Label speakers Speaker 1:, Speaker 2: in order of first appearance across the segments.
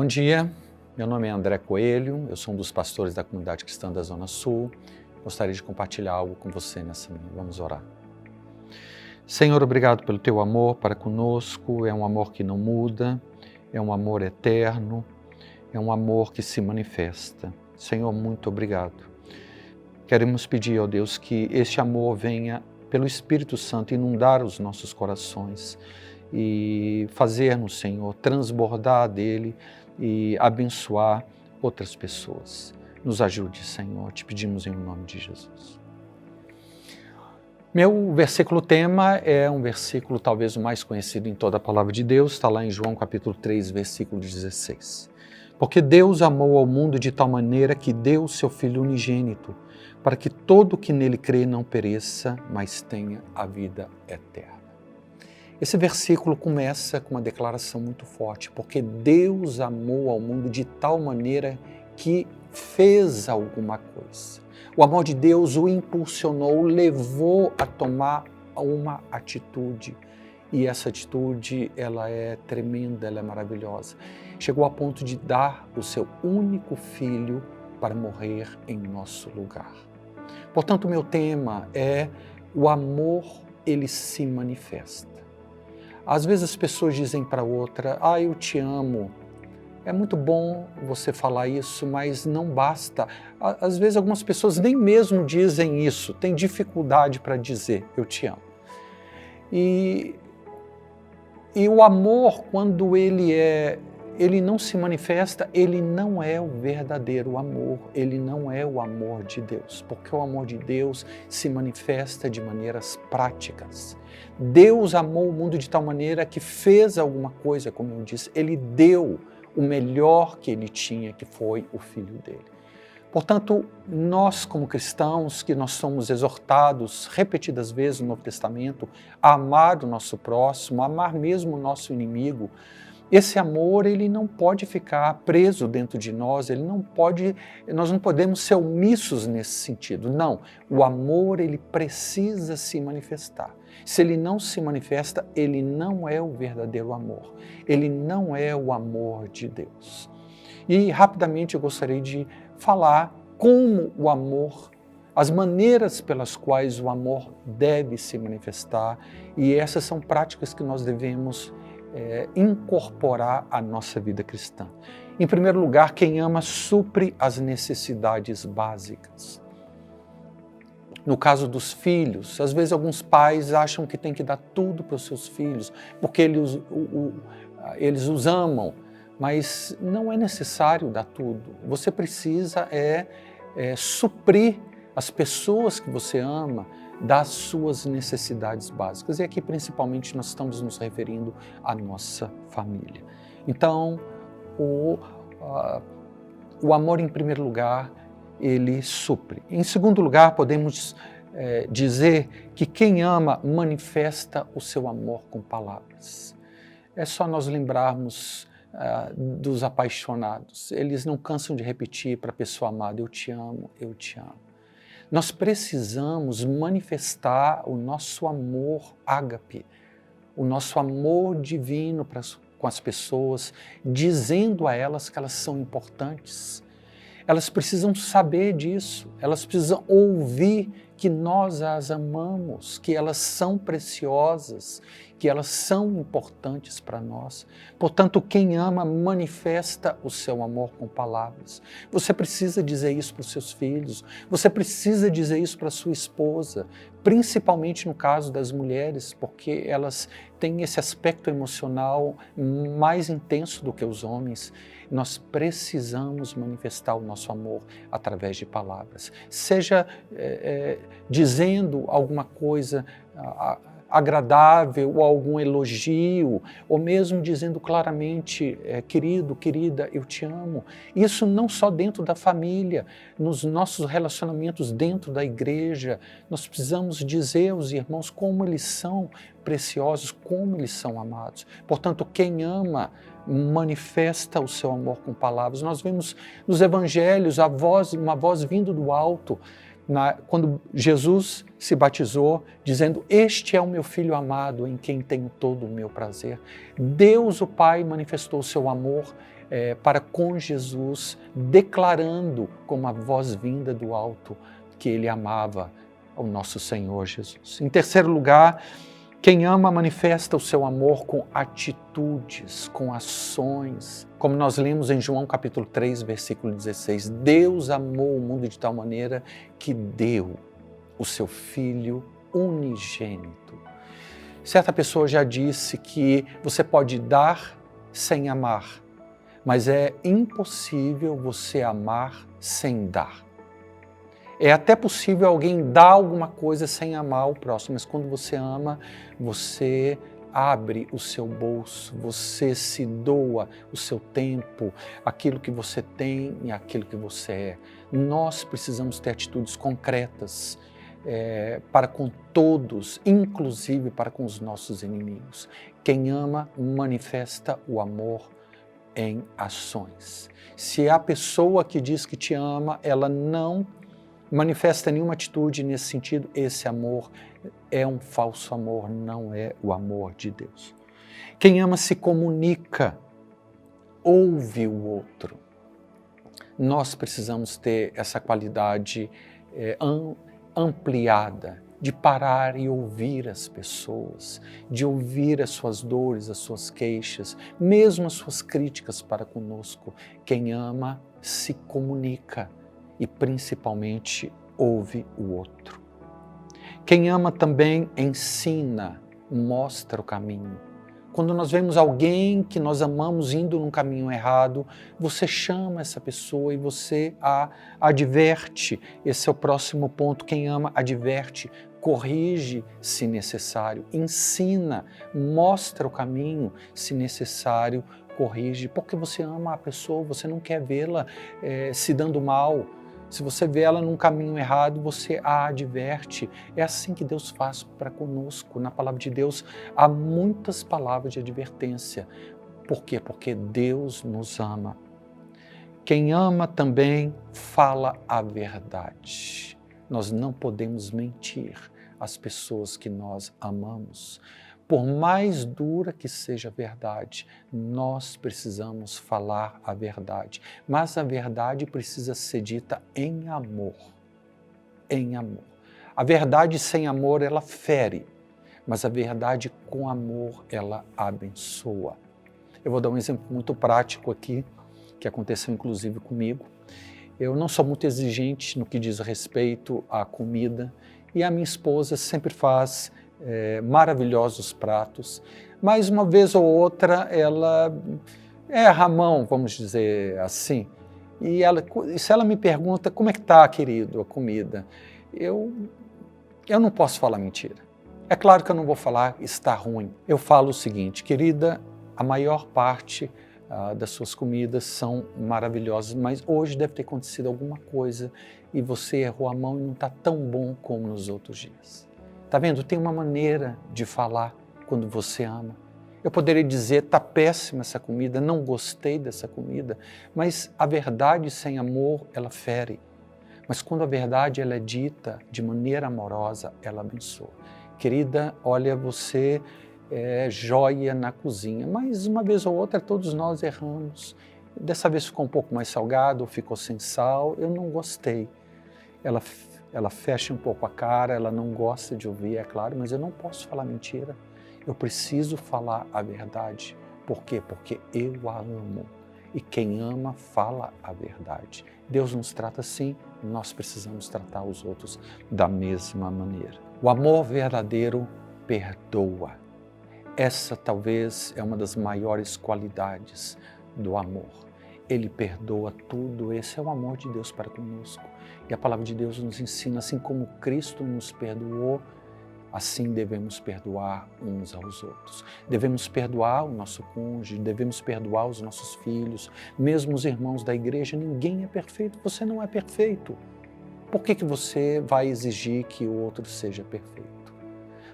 Speaker 1: Bom dia, meu nome é André Coelho, eu sou um dos pastores da comunidade cristã da Zona Sul. Gostaria de compartilhar algo com você nessa manhã. Vamos orar. Senhor, obrigado pelo teu amor para conosco, é um amor que não muda, é um amor eterno, é um amor que se manifesta. Senhor, muito obrigado. Queremos pedir, ó Deus, que este amor venha pelo Espírito Santo inundar os nossos corações e fazer-nos, Senhor, transbordar dele e abençoar outras pessoas. Nos ajude, Senhor, te pedimos em nome de Jesus. Meu versículo tema é um versículo talvez o mais conhecido em toda a palavra de Deus, está lá em João capítulo 3, versículo 16. Porque Deus amou ao mundo de tal maneira que deu o seu Filho unigênito, para que todo que nele crê não pereça, mas tenha a vida eterna. Esse versículo começa com uma declaração muito forte, porque Deus amou ao mundo de tal maneira que fez alguma coisa. O amor de Deus o impulsionou, o levou a tomar uma atitude. E essa atitude, ela é tremenda, ela é maravilhosa. Chegou a ponto de dar o seu único filho para morrer em nosso lugar. Portanto, o meu tema é o amor, ele se manifesta. Às vezes as pessoas dizem para outra, eu te amo. É muito bom você falar isso, mas não basta. Às vezes algumas pessoas nem mesmo dizem isso, têm dificuldade para dizer eu te amo. E o amor, quando ele não se manifesta, ele não é o verdadeiro amor, ele não é o amor de Deus, porque o amor de Deus se manifesta de maneiras práticas. Deus amou o mundo de tal maneira que fez alguma coisa, como eu disse, ele deu o melhor que ele tinha, que foi o Filho dele. Portanto, nós como cristãos, que nós somos exortados repetidas vezes no Novo Testamento a amar o nosso próximo, a amar mesmo o nosso inimigo, esse amor, ele não pode ficar preso dentro de nós, nós não podemos ser omissos nesse sentido. Não, o amor, ele precisa se manifestar. Se ele não se manifesta, ele não é o verdadeiro amor. Ele não é o amor de Deus. E rapidamente eu gostaria de falar como o amor, as maneiras pelas quais o amor deve se manifestar, e essas são práticas que nós devemos incorporar à nossa vida cristã. Em primeiro lugar, quem ama supre as necessidades básicas. No caso dos filhos, às vezes alguns pais acham que tem que dar tudo para os seus filhos, porque eles os amam, mas não é necessário dar tudo. Você precisa suprir as pessoas que você ama das suas necessidades básicas. E aqui principalmente nós estamos nos referindo à nossa família. Então, o amor em primeiro lugar, ele supre. Em segundo lugar, podemos dizer que quem ama manifesta o seu amor com palavras. É só nós lembrarmos dos apaixonados. Eles não cansam de repetir para a pessoa amada, eu te amo, eu te amo. Nós precisamos manifestar o nosso amor ágape, o nosso amor divino com as pessoas, dizendo a elas que elas são importantes. Elas precisam saber disso, elas precisam ouvir que nós as amamos, que elas são preciosas, que elas são importantes para nós. Portanto, quem ama manifesta o seu amor com palavras. Você precisa dizer isso para os seus filhos, você precisa dizer isso para a sua esposa, principalmente no caso das mulheres, porque elas têm esse aspecto emocional mais intenso do que os homens. Nós precisamos manifestar o nosso amor através de palavras. Seja dizendo alguma coisa agradável ou algum elogio, ou mesmo dizendo claramente, querido, querida, eu te amo. Isso não só dentro da família, nos nossos relacionamentos dentro da igreja, nós precisamos dizer aos irmãos como eles são preciosos, como eles são amados. Portanto, quem ama manifesta o seu amor com palavras. Nós vemos nos evangelhos uma voz vindo do alto, quando Jesus se batizou, dizendo, este é o meu Filho amado, em quem tenho todo o meu prazer. Deus, o Pai, manifestou o seu amor para com Jesus, declarando como a voz vinda do alto que ele amava o nosso Senhor Jesus. Em terceiro lugar, quem ama manifesta o seu amor com atitudes, com ações. Como nós lemos em João capítulo 3, versículo 16, Deus amou o mundo de tal maneira que deu o seu Filho unigênito. Certa pessoa já disse que você pode dar sem amar, mas é impossível você amar sem dar. É até possível alguém dar alguma coisa sem amar o próximo, mas quando você ama, você abre o seu bolso, você se doa o seu tempo, aquilo que você tem e aquilo que você é. Nós precisamos ter atitudes concretas para com todos, inclusive para com os nossos inimigos. Quem ama manifesta o amor em ações. Se a pessoa que diz que te ama, ela não manifesta nenhuma atitude nesse sentido, esse amor é um falso amor, não é o amor de Deus. Quem ama se comunica, ouve o outro. Nós precisamos ter essa qualidade ampliada, de parar e ouvir as pessoas, de ouvir as suas dores, as suas queixas, mesmo as suas críticas para conosco. Quem ama se comunica e principalmente ouve o outro. Quem ama também ensina, mostra o caminho. Quando nós vemos alguém que nós amamos indo num caminho errado, você chama essa pessoa e você a adverte. Esse é o próximo ponto. Quem ama, adverte, corrige se necessário, ensina, mostra o caminho se necessário, corrige, porque você ama a pessoa, você não quer vê-la se dando mal. Se você vê ela num caminho errado, você a adverte. É assim que Deus faz para conosco. Na palavra de Deus há muitas palavras de advertência. Por quê? Porque Deus nos ama. Quem ama também fala a verdade. Nós não podemos mentir às pessoas que nós amamos. Por mais dura que seja a verdade, nós precisamos falar a verdade. Mas a verdade precisa ser dita em amor. Em amor. A verdade sem amor, ela fere. Mas a verdade com amor, ela abençoa. Eu vou dar um exemplo muito prático aqui, que aconteceu inclusive comigo. Eu não sou muito exigente no que diz respeito à comida. E a minha esposa sempre faz maravilhosos pratos, mas uma vez ou outra ela erra a mão, vamos dizer assim, e se ela me pergunta como é que está, querido, a comida, eu não posso falar mentira. É claro que eu não vou falar está ruim. Eu falo o seguinte, querida, a maior parte das suas comidas são maravilhosas, mas hoje deve ter acontecido alguma coisa e você errou a mão e não está tão bom como nos outros dias. Tá vendo? Tem uma maneira de falar quando você ama. Eu poderia dizer, tá péssima essa comida, não gostei dessa comida, mas a verdade sem amor, ela fere. Mas quando a verdade ela é dita de maneira amorosa, ela abençoa. Querida, olha, você é joia na cozinha, mas uma vez ou outra todos nós erramos. Dessa vez ficou um pouco mais salgado, ficou sem sal, eu não gostei. Ela fecha um pouco a cara, ela não gosta de ouvir, é claro, mas eu não posso falar mentira. Eu preciso falar a verdade. Por quê? Porque eu a amo. E quem ama, fala a verdade. Deus nos trata assim, nós precisamos tratar os outros da mesma maneira. O amor verdadeiro perdoa. Essa talvez é uma das maiores qualidades do amor. Ele perdoa tudo, esse é o amor de Deus para conosco. E a palavra de Deus nos ensina, assim como Cristo nos perdoou, assim devemos perdoar uns aos outros. Devemos perdoar o nosso cônjuge, devemos perdoar os nossos filhos, mesmo os irmãos da igreja. Ninguém é perfeito, você não é perfeito. Por que você vai exigir que o outro seja perfeito?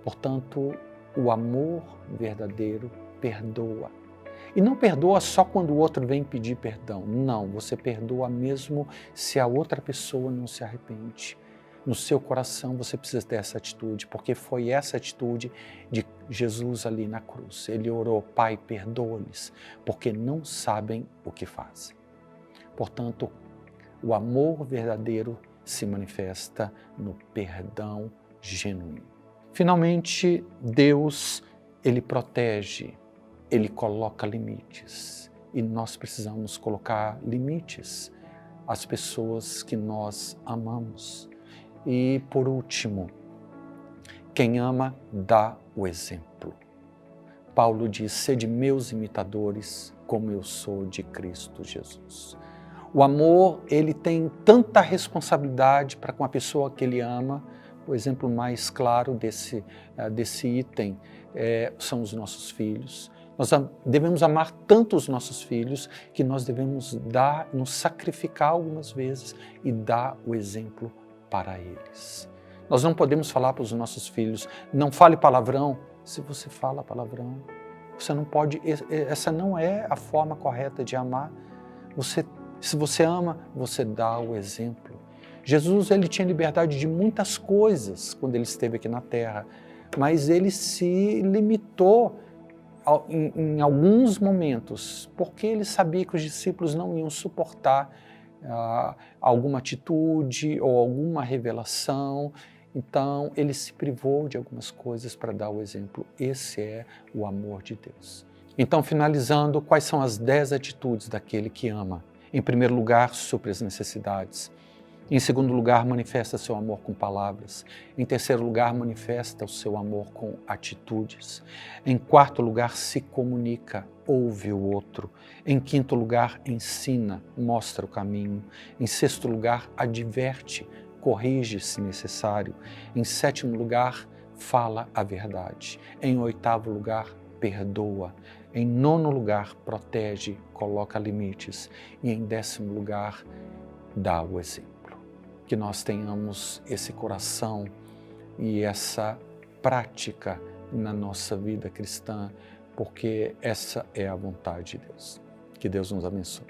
Speaker 1: Portanto, o amor verdadeiro perdoa. E não perdoa só quando o outro vem pedir perdão. Não, você perdoa mesmo se a outra pessoa não se arrepende. no seu coração você precisa ter essa atitude, porque foi essa atitude de Jesus ali na cruz. Ele orou: Pai, perdoa-lhes, porque não sabem o que fazem. Portanto, o amor verdadeiro se manifesta no perdão genuíno. Finalmente, Deus, Ele protege, Ele coloca limites. E nós precisamos colocar limites às pessoas que nós amamos. E, por último, quem ama dá o exemplo. Paulo diz: sede meus imitadores, como eu sou de Cristo Jesus. O amor, ele tem tanta responsabilidade para com a pessoa que ele ama. O exemplo mais claro desse item são os nossos filhos. Nós devemos amar tanto os nossos filhos que nós devemos nos sacrificar algumas vezes e dar o exemplo para eles. Nós não podemos falar para os nossos filhos: não fale palavrão. Se você fala palavrão, você não pode. Essa não é a forma correta de amar. Se você ama, você dá o exemplo. Jesus, ele tinha liberdade de muitas coisas quando ele esteve aqui na Terra, mas ele se limitou em alguns momentos, porque ele sabia que os discípulos não iam suportar alguma atitude ou alguma revelação. Então, ele se privou de algumas coisas para dar o exemplo. Esse é o amor de Deus. Então, finalizando, quais são as 10 atitudes daquele que ama? Em primeiro lugar, supre as necessidades. Em segundo lugar, manifesta seu amor com palavras. Em terceiro lugar, manifesta o seu amor com atitudes. Em quarto lugar, se comunica, ouve o outro. Em quinto lugar, ensina, mostra o caminho. Em sexto lugar, adverte, corrige se necessário. Em sétimo lugar, fala a verdade. Em oitavo lugar, perdoa. Em nono lugar, protege, coloca limites. E em 10º lugar, dá o exemplo. Que nós tenhamos esse coração e essa prática na nossa vida cristã, porque essa é a vontade de Deus. Que Deus nos abençoe.